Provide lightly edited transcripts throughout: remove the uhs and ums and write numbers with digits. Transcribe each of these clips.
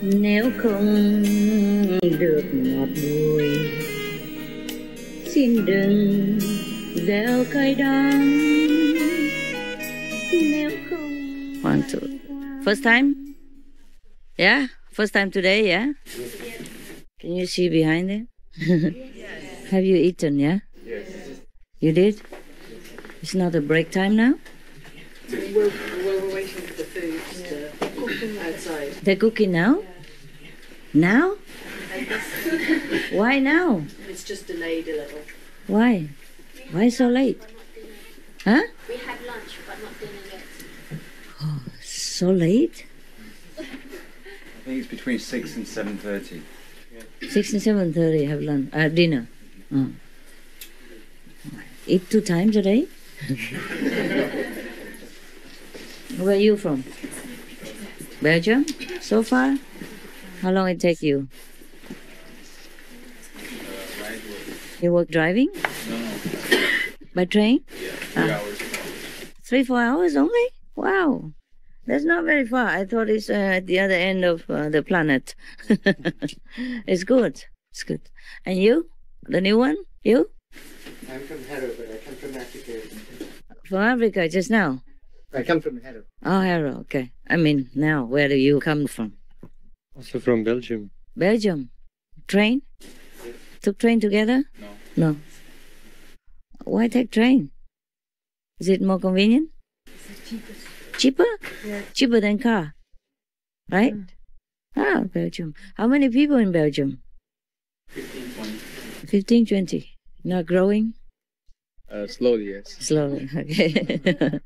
Nếu không được ngọt bùi, xin đừng gieo cay đắng. Nếu không. One, two. First time? Yeah? First time today, yeah? Can you see behind it? Have you eaten, yeah? Yes. You did? It's not a break time now? We're waiting for the food to cooking outside. They're cooking now? Now? Why now? It's just delayed a little. Why? Why so late? Huh? We had lunch, but not dinner yet. Oh, so late? I think it's between 6 and 7:30. 6 and 7:30 have lunch, dinner. Oh. Eat 2 times a day? Where are you from? Belgium? So far? How long it take you? You work driving? No. By train? Yeah, 3 hours. 3-4 hours only? Wow. That's not very far. I thought it's at the other end of the planet. It's good. It's good. And you? The new one? You? I'm from Harrow, but I come from Africa. From Africa just now? I come from Harrow. Oh, Harrow, okay. I mean, now, where do you come from? Also from Belgium. Belgium? Train? Took train together? No. No. Why take train? Is it more convenient? Cheaper? Yeah. Cheaper than car, right? Ah, Belgium. How many people in Belgium? 15, 20. 15, 20. Not growing? Slowly, yes. Slowly, okay.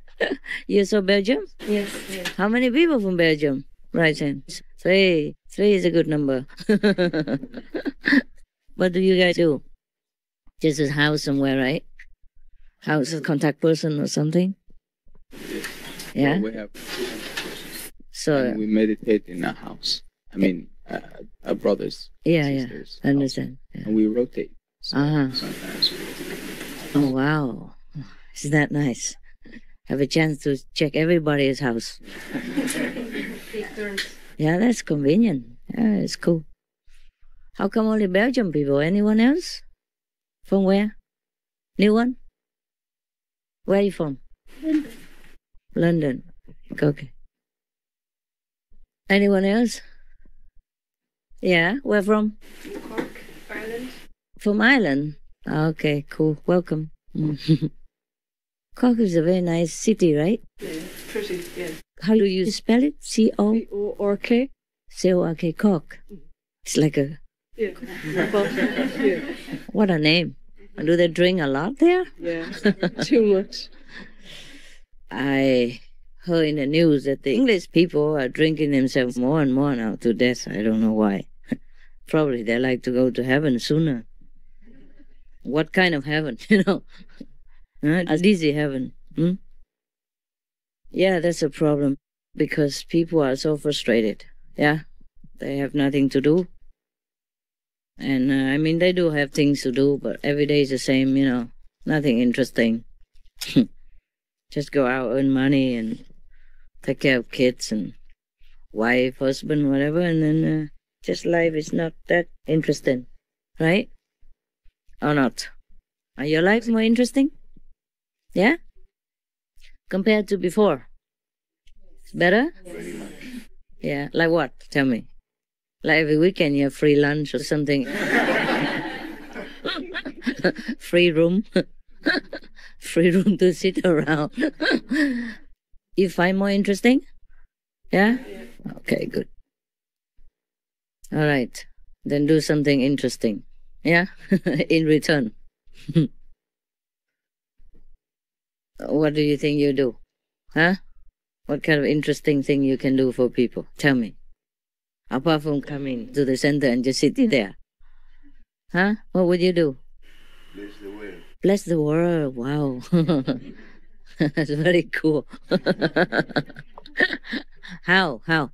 You saw Belgium? Yes, yes. How many people from Belgium? Right hand. 3. 3 is a good number. What do you guys do? Just a house somewhere, right? House a contact person or something? Yeah? We have. So, And we meditate in our house. I mean, our brothers. yeah, sisters' I understand. house. Yeah. And we rotate. So Uh-huh. sometimes we Oh, wow. Isn't that nice? Have a chance to check everybody's house. Take turns. Yeah, that's convenient. Yeah, it's cool. How come only Belgium people? Anyone else? From where? New one? Where are you from? London. London. Okay. Anyone else? Yeah, where from? Cork, Ireland. From Ireland. Okay, cool. Welcome. Cork is a very nice city, right? Yeah, pretty, yeah. How do you spell it? C-O? C-O-R-K. C-O-R-K, Cork. It's like a... Yeah. Well, yeah. What a name. Do they drink a lot there? Yeah. Too much. I heard in the news that the English people are drinking themselves more and more now to death. I don't know why. Probably they like to go to heaven sooner. What kind of heaven, you know? A dizzy heaven. Hmm? Yeah, that's a problem because people are so frustrated. Yeah, they have nothing to do. And I mean, they do have things to do, but every day is the same, you know, nothing interesting. Just go out, earn money, and take care of kids and wife, husband, whatever, and then just life is not that interesting, right? Or not? Are your life more interesting? Yeah? Compared to before? It's better? Yeah, like what? Tell me. Like every weekend you have free lunch or something. Free room. Free room to sit around. You find more interesting? Yeah? Okay, good. All right. Then do something interesting. Yeah? In return. What do you think you do? Huh? What kind of interesting thing you can do for people? Tell me. Apart from coming to the center and just sitting there. Huh? What would you do? Bless the world. Bless the world. Wow. That's very cool. How? How?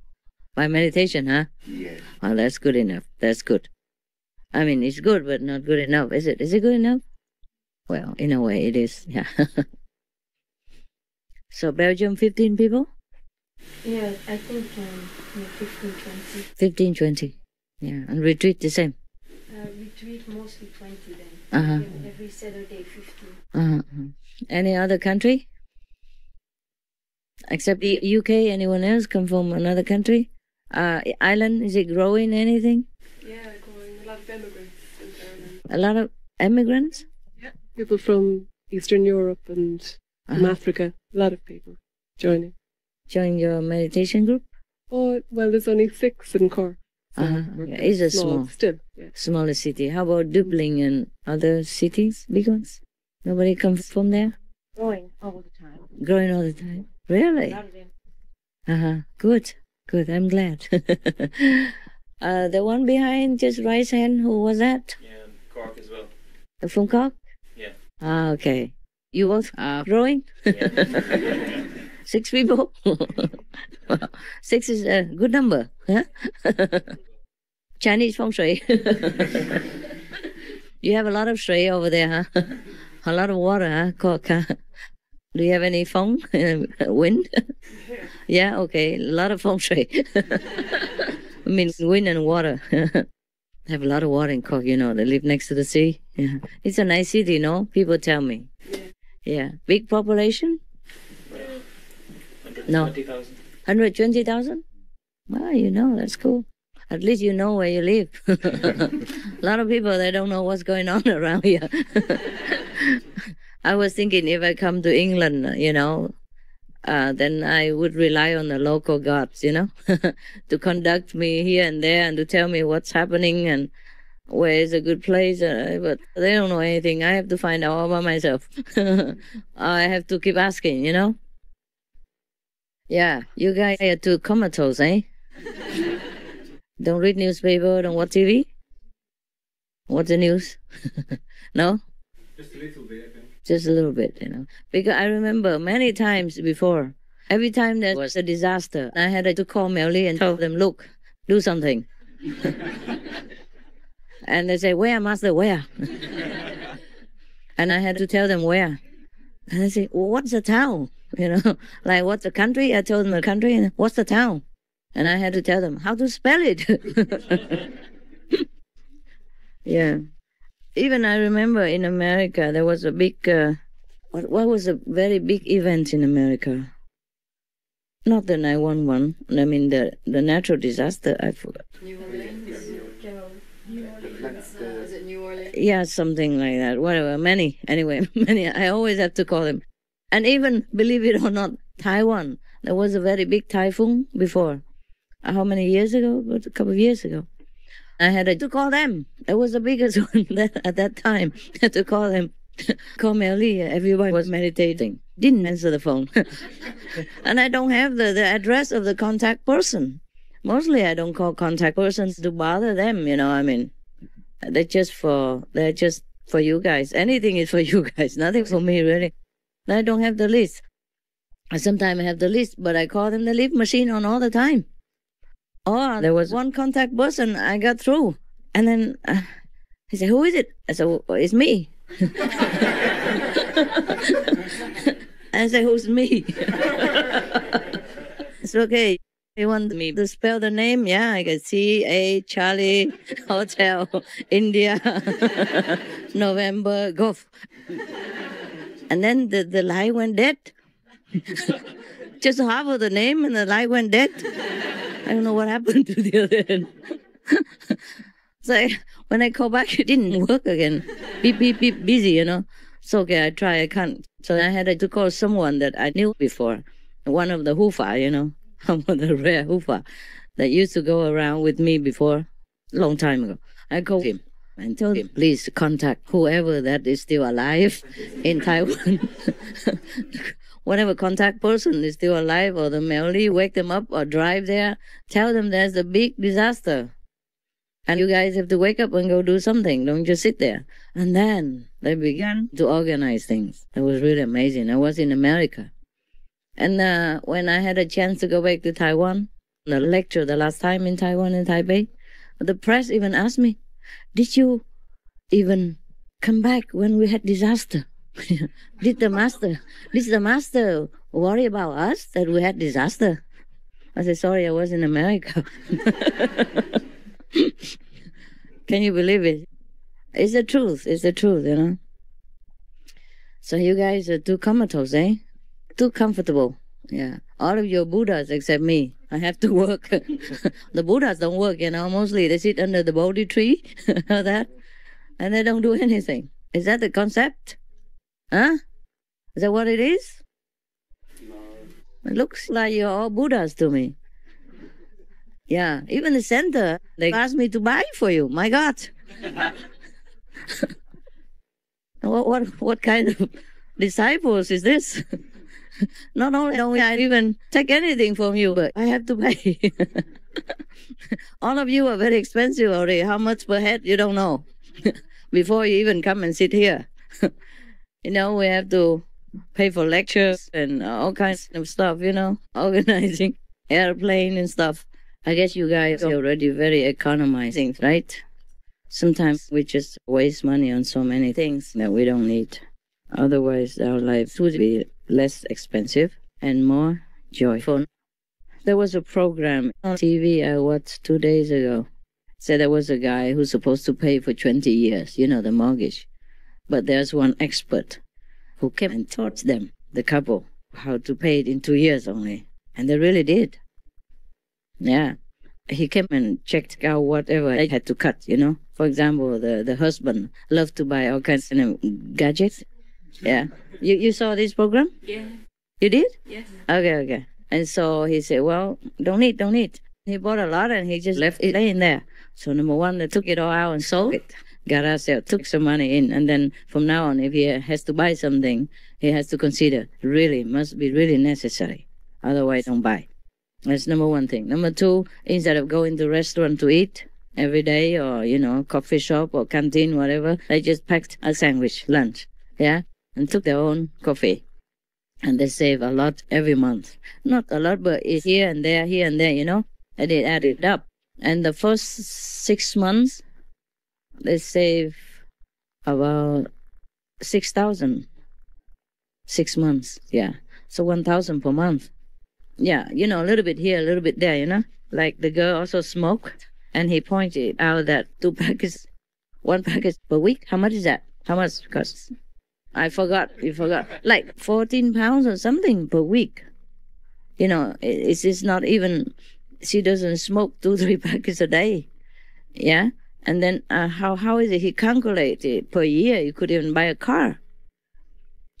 By meditation, huh? Yes. Oh, that's good enough. That's good. I mean, it's good, but not good enough. Is it? Is it good enough? Well, in a way, it is. Yeah. So Belgium, 15 people? Yeah, I think Yeah, 15, 20. 15, 20. Yeah, and retreat the same. Retreat mostly 20 then. Uh-huh. Every Saturday 15. Uh-huh. Any other country? Except the UK, anyone else come from another country? Ireland, is it growing anything? Yeah, going a lot of immigrants in Ireland. A lot of immigrants? Yeah, people from Eastern Europe and from Africa. A lot of people joining. Join your meditation group? Oh, well, there's only 6 in Cork. So Yeah, it's a small. Still, yeah. Smaller city. How about Dublin and other cities, big ones? Nobody comes from there? Growing all the time. Growing all the time? Really? Good. Good. I'm glad. The one behind, just raise hand. Who was that? Yeah, Cork as well. From Cork? Yeah. Okay. You both are growing? Yeah. 6 people? 6 is a good number. Huh? Chinese feng shui. You have a lot of shui over there, huh? A lot of water, huh? Cork, huh? Do you have any feng? Wind? Yeah, okay. A lot of feng shui. I mean, wind and water. They have a lot of water in Cork, you know. They live next to the sea. Yeah. It's a nice city, no? People tell me. Yeah. Big population? No. 120,000. 120,000? Well, you know, that's cool. At least you know where you live. A lot of people, they don't know what's going on around here. I was thinking if I come to England, you know, then I would rely on the local gods, you know, to conduct me here and there and to tell me what's happening and where is a good place. But they don't know anything. I have to find out all by myself. I have to keep asking, you know. Yeah, you guys are too comatose, eh? Don't read newspaper, don't watch TV? Watch the news? No? Just a little bit, I think. Just a little bit, you know. Because I remember many times before, every time there was a disaster, I had to call Melly and tell them, look, do something. And they say, where, Master, where? And I had to tell them where. And they say, well, what's the town? You know, like, what's the country? I told them the country, and what's the town? And I had to tell them how to spell it. Yeah. Even I remember in America, there was a big, what was a very big event in America? Not the 911, I mean the natural disaster, I forgot. New Orleans? Is it New Orleans? Yeah, something like that, whatever, many, anyway, many, I always have to call them. And even, believe it or not, Taiwan, there was a very big typhoon before. How many years ago? A couple of years ago. I had to call them. It was the biggest one at that time. I had to call them. Call Melly. Everybody was meditating. Didn't answer the phone. And I don't have the address of the contact person. Mostly I don't call contact persons to bother them, you know, I mean. They're just for you guys. Anything is for you guys. Nothing for me, really. I don't have the list. Sometimes I have the list, but I call them the leave machine on all the time. Oh, there was one contact person I got through. And then he said, who is it? I said, well, it's me. I said, who's me? It's okay. You want me to spell the name? Yeah, I can C-A, Charlie, Hotel, India, November, Golf. And then the light went dead. Just half of the name and the light went dead. I don't know what happened to the other end. So when I call back, it didn't work again. Beep, beep, beep, busy, you know. So okay, I try, I can't. So I had to call someone that I knew before. One of the hufa, you know. One of the rare hufa that used to go around with me before, a long time ago. I called him and told him, please contact whoever that is still alive in Taiwan. Whatever contact person is still alive, or the Melly, wake them up or drive there, tell them there's a big disaster. And you guys have to wake up and go do something. Don't just sit there. And then they began to organize things. It was really amazing. I was in America. And when I had a chance to go back to Taiwan, the lecture the last time in Taiwan, in Taipei, the press even asked me, did you even come back when we had disaster? Did the master worry about us that we had disaster? I said, sorry, I was in America. Can you believe it? It's the truth. It's the truth, you know. So you guys are too comatose, eh? Too comfortable. Yeah. All of your Buddhas except me. I have to work. The Buddhas don't work, you know. Mostly they sit under the Bodhi tree, that, and they don't do anything. Is that the concept? Huh? Is that what it is? No. It looks like you're all Buddhas to me. Yeah. Even the center, they asked me to buy for you. My God. What kind of disciples is this? Not only don't I even take anything from you, but I have to pay. All of you are very expensive already. How much per head, you don't know. Before you even come and sit here. You know, we have to pay for lectures and all kinds of stuff, you know, organizing airplane and stuff. I guess you guys are already very economizing, right? Sometimes we just waste money on so many things that we don't need. Otherwise, our life would be less expensive and more joyful. There was a program on TV I watched 2 days ago. Said there was a guy who's supposed to pay for 20 years, you know, the mortgage. But there's one expert who came and taught them, the couple, how to pay it in 2 years only. And they really did. Yeah. He came and checked out whatever I had to cut, you know. For example, the husband loved to buy all kinds of gadgets. Yeah. You saw this program? Yeah. You did? Yes. Okay. And so he said, well, don't need. He bought a lot and he just left it laying there. So number one, they took it all out and sold it. Garage sale, took some money in. And then from now on, if he has to buy something, he has to consider, must be really necessary. Otherwise, don't buy. That's number one thing. Number two, instead of going to restaurant to eat every day or, you know, coffee shop or canteen, whatever, they just packed a sandwich, lunch, yeah, and took their own coffee. And they save a lot every month. Not a lot, but it's here and there, you know, and they add it up. And the first 6 months, they save about 6,000. 6 months, yeah. So 1,000 per month. Yeah, you know, a little bit here, a little bit there, you know. Like the girl also smoked, and he pointed out that 2 packets, 1 packet per week. How much is that? How much costs? I forgot. You forgot. Like 14 pounds or something per week. You know, it's not even, she doesn't smoke 2-3 packets a day. Yeah? And then how is it? He calculated per year, you could even buy a car.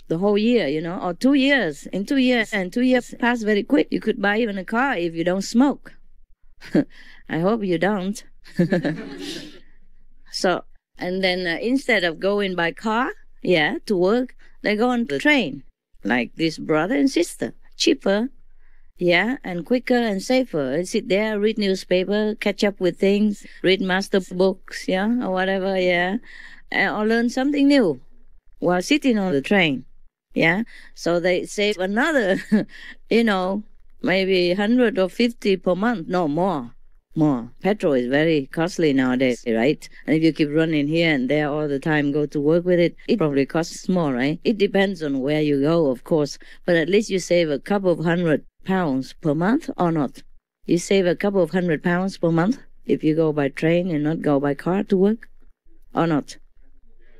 The whole year, you know, or 2 years. In 2 years, and 2 years pass very quick. You could buy even a car if you don't smoke. I hope you don't. So, and then instead of going by car, yeah, to work, they go on the train. Like this brother and sister. Cheaper, yeah, and quicker and safer. They sit there, read newspaper, catch up with things, read master books, yeah, or whatever, yeah, or learn something new while sitting on the train. Yeah, so they save another, you know, maybe 100 or 50 per month. No, more. Petrol is very costly nowadays, right? And if you keep running here and there all the time, go to work with it, it probably costs more, right? It depends on where you go, of course. But at least you save a couple of £100 per month or not? You save a couple of £100 per month if you go by train and not go by car to work or not?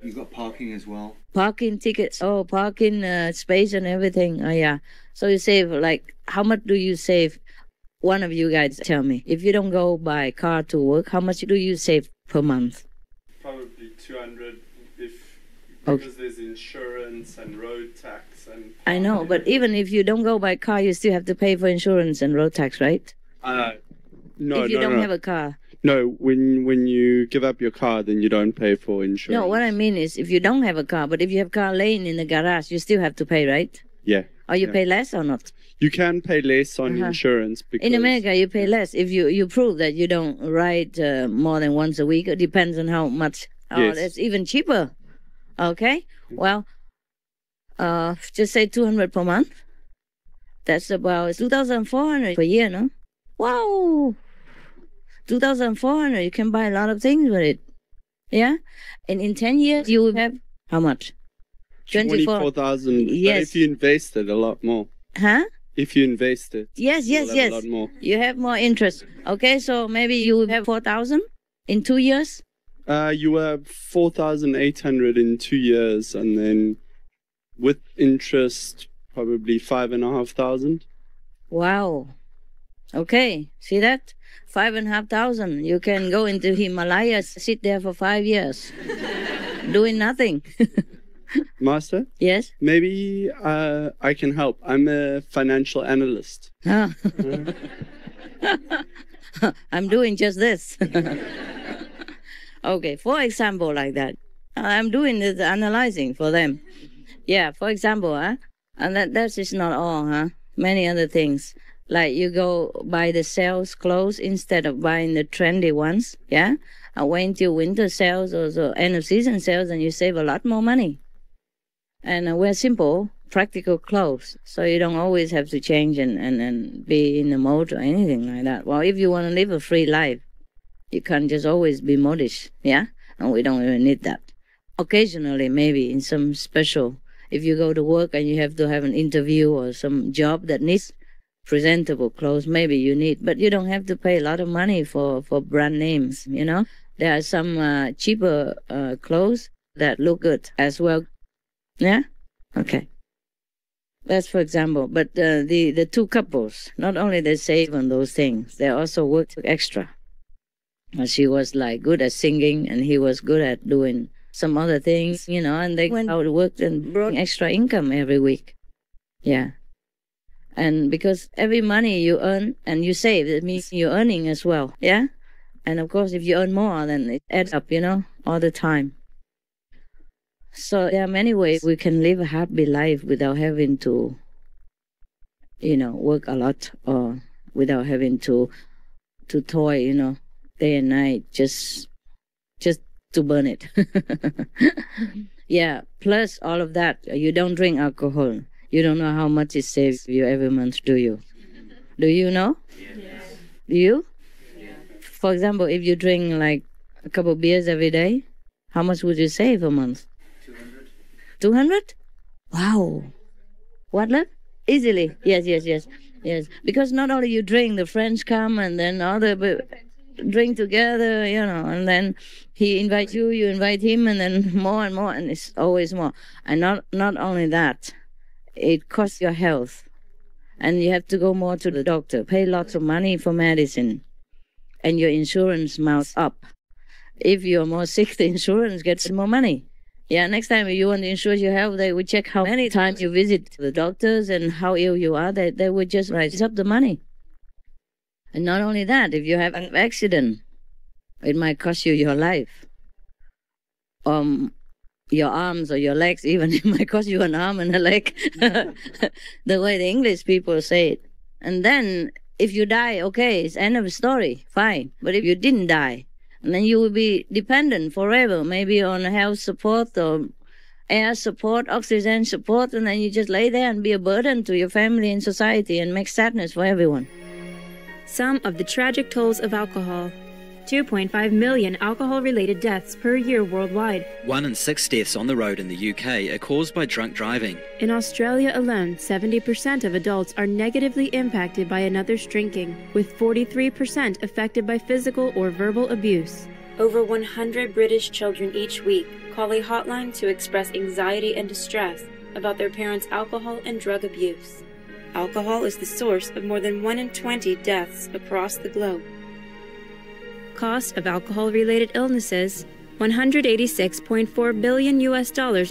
You've got parking as well. Parking tickets, parking space and everything. Oh, yeah. So you save, like, how much do you save? One of you guys tell me. If you don't go by car to work, how much do you save per month? Probably 200 because there's insurance and road tax and... I know, but even if you don't go by car, you still have to pay for insurance and road tax, right? No, if you don't have a car. No, when you give up your car, then you don't pay for insurance. No, what I mean is if you don't have a car, but if you have car laying in the garage, you still have to pay, right? Yeah. Or you pay less or not? You can pay less on insurance because... In America, you pay less if you prove that you don't ride more than once a week. It depends on how much. Yes. It's even cheaper. Okay? Well, just say 200 per month. That's about 2,400 per year, no? Wow! 2,400, you can buy a lot of things with it. Yeah? And in 10 years, you will have how much? 24,000. Yes. But if you invested a lot more. Huh? if you invest it, Yes, you'll yes, have yes. a lot more. You have more interest. Okay, so maybe you have 4,000 in 2 years? You were 4,800 in 2 years, and then with interest, probably 5,500. Wow. Okay, see that? 5,500. You can go into Himalayas, sit there for 5 years, doing nothing. Master, Yes? maybe I can help. I'm a financial analyst. Ah. I'm doing just this. Okay, for example, like that. I'm doing this analyzing for them. Yeah, for example, and that is not all, many other things. Like you go buy the sales clothes instead of buying the trendy ones, yeah? And wait till winter sales or the end of season sales, and you save a lot more money. And wear simple, practical clothes, so you don't always have to change and be in the mode or anything like that. Well, if you want to live a free life, you can't just always be modish, yeah? And we don't even need that. Occasionally, maybe in some special, if you go to work and you have to have an interview or some job that needs presentable clothes, maybe you need, but you don't have to pay a lot of money for brand names, you know? There are some cheaper clothes that look good as well. Yeah? Okay. That's for example. But the two couples, not only they save on those things, they also work extra. She was like good at singing and he was good at doing some other things, you know, and they went out to work and brought extra income every week. Yeah. And because every money you earn and you save, it means you're earning as well. Yeah? And of course, if you earn more, then it adds up, you know, all the time. So there are many ways we can live a happy life without having to, you know, work a lot or without having to toil, you know, day and night, just to burn it. Yeah, plus all of that, you don't drink alcohol. You don't know how much it saves you every month, do you? Do you know? Yes. Do you? Yeah. For example, if you drink like a couple of beers every day, how much would you save a month? 200. 200? Wow. What left? Easily. Yes. Because not only you drink, the friends come and then all the drink together, you know, and then he invites you, you invite him, and then more and more, and it's always more. And not only that, it costs your health. And you have to go more to the doctor, pay lots of money for medicine, and your insurance mounts up. If you're more sick, the insurance gets more money. Yeah, next time if you want to insure your health, they will check how many times you visit the doctors and how ill you are. They would just raise up the money. And not only that, if you have an accident, it might cost you your life. Your arms or your legs, even it might cost you an arm and a leg. The way the English people say it. And then if you die, okay, it's end of the story, fine. But if you didn't die, and then you will be dependent forever, maybe on health support or air support, oxygen support, and then you just lay there and be a burden to your family and society and make sadness for everyone. Some of the tragic tolls of alcohol. 2.5 million alcohol-related deaths per year worldwide. 1 in 6 deaths on the road in the UK are caused by drunk driving. In Australia alone, 70% of adults are negatively impacted by another's drinking, with 43% affected by physical or verbal abuse. Over 100 British children each week call a hotline to express anxiety and distress about their parents' alcohol and drug abuse. Alcohol is the source of more than 1 in 20 deaths across the globe. Cost of alcohol-related illnesses, $186.4 billion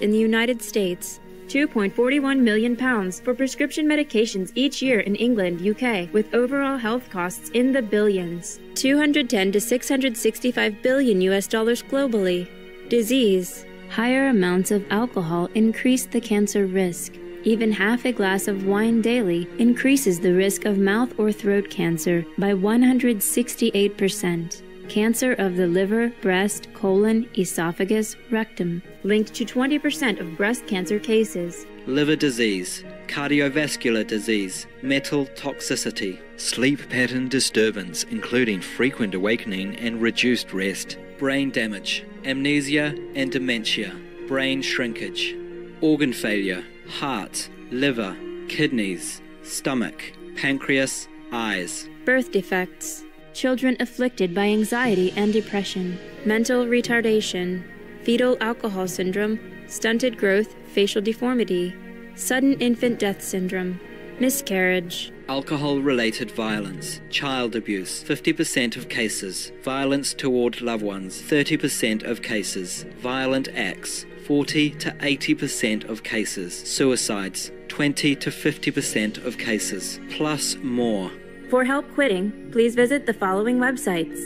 in the United States, £2.41 million for prescription medications each year in England, UK, with overall health costs in the billions, $210 to $665 billion globally. Disease. Higher amounts of alcohol increase the cancer risk. Even half a glass of wine daily increases the risk of mouth or throat cancer by 168%. Cancer of the liver, breast, colon, esophagus, rectum, linked to 20% of breast cancer cases. Liver disease, cardiovascular disease, metal toxicity, sleep pattern disturbance including frequent awakening and reduced rest, brain damage, amnesia and dementia, brain shrinkage, organ failure, heart, liver, kidneys, stomach, pancreas, eyes. Birth defects, children afflicted by anxiety and depression, mental retardation, fetal alcohol syndrome, stunted growth, facial deformity, sudden infant death syndrome, miscarriage, Alcohol-related violence, child abuse, 50% of cases. Violence toward loved ones, 30% of cases. Violent acts, 40 to 80% of cases. Suicides, 20 to 50% of cases, plus more. For help quitting, please visit the following websites.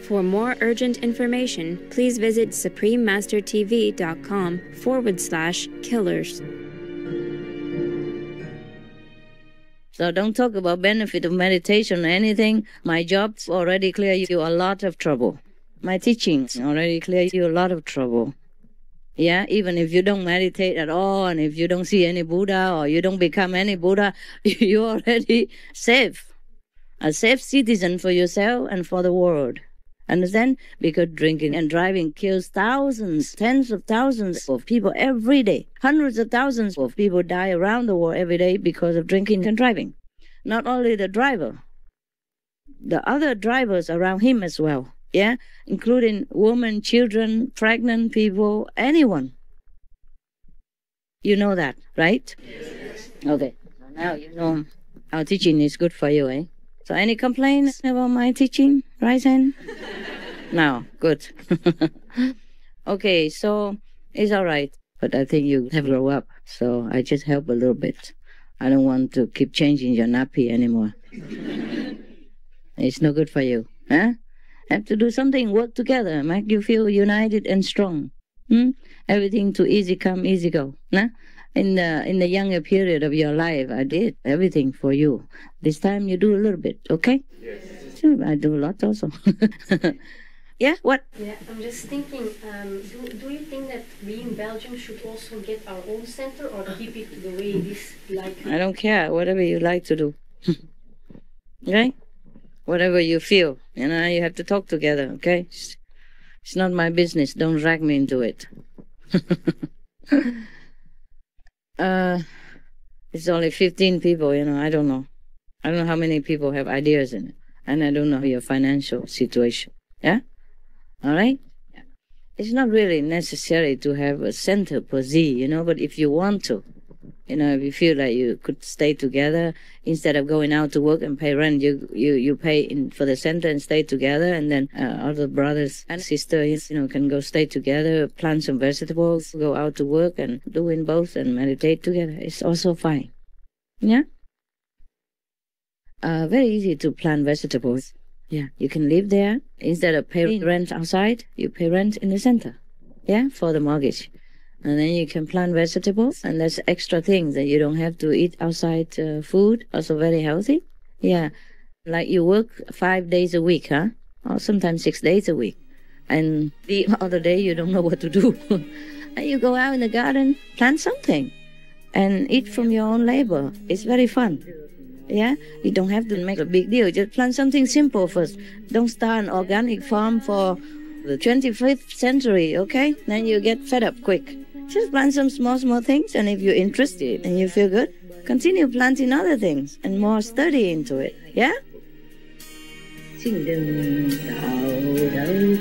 For more urgent information, please visit suprememastertv.com/killers. So don't talk about benefit of meditation or anything. My job's already clear you a lot of trouble. My teachings already clear you a lot of trouble. Yeah, even if you don't meditate at all, and if you don't see any Buddha or you don't become any Buddha, you're already safe. A safe citizen for yourself and for the world. Understand? Because drinking and driving kills thousands, tens of thousands of people every day. Hundreds of thousands of people die around the world every day because of drinking and driving. Not only the driver, the other drivers around him as well. Yeah, including women, children, pregnant people, anyone. You know that, right? Yes. Okay, so now you know our teaching is good for you, eh? So any complaints about my teaching? Right hand? No, good. Okay, so it's all right. But I think you have grown up, so I just help a little bit. I don't want to keep changing your nappy anymore. It's no good for you, huh? Have to do something, work together, make you feel united and strong. Everything too easy come, easy go. Nah? In the younger period of your life, I did everything for you. This time you do a little bit, okay? Yes. Sure, I do a lot also. Yeah, what? Yeah, I'm just thinking, do you think that we in Belgium should also get our own center or keep it the way it is like? I don't care, whatever you like to do. Okay? Whatever you feel, you know, you have to talk together, okay? It's not my business, don't drag me into it. It's only 15 people, you know, I don't know. I don't know how many people have ideas in it. And I don't know your financial situation. Yeah? All right? Yeah. It's not really necessary to have a center per se, you know, but if you want to, you know, if you feel like you could stay together, instead of going out to work and pay rent, you pay in for the center and stay together, and then other brothers and sisters, you know, can go stay together, plant some vegetables, go out to work and doing both and meditate together. It's also fine. Yeah? Very easy to plant vegetables. Yeah, you can live there. Instead of paying rent outside, you pay rent in the center. Yeah, for the mortgage. And then you can plant vegetables, and that's extra things that you don't have to eat outside food, also very healthy. Yeah, like you work 5 days a week, huh? Or sometimes 6 days a week. And the other day you don't know what to do. And you go out in the garden, plant something, and eat from your own labor. It's very fun. Yeah, you don't have to make a big deal. Just plant something simple first. Don't start an organic farm for the 25th century, okay? Then you get fed up quick. Just plant some small things, and if you're interested and you feel good, continue planting other things and more study into it, yeah? Xin đừng tạo đâu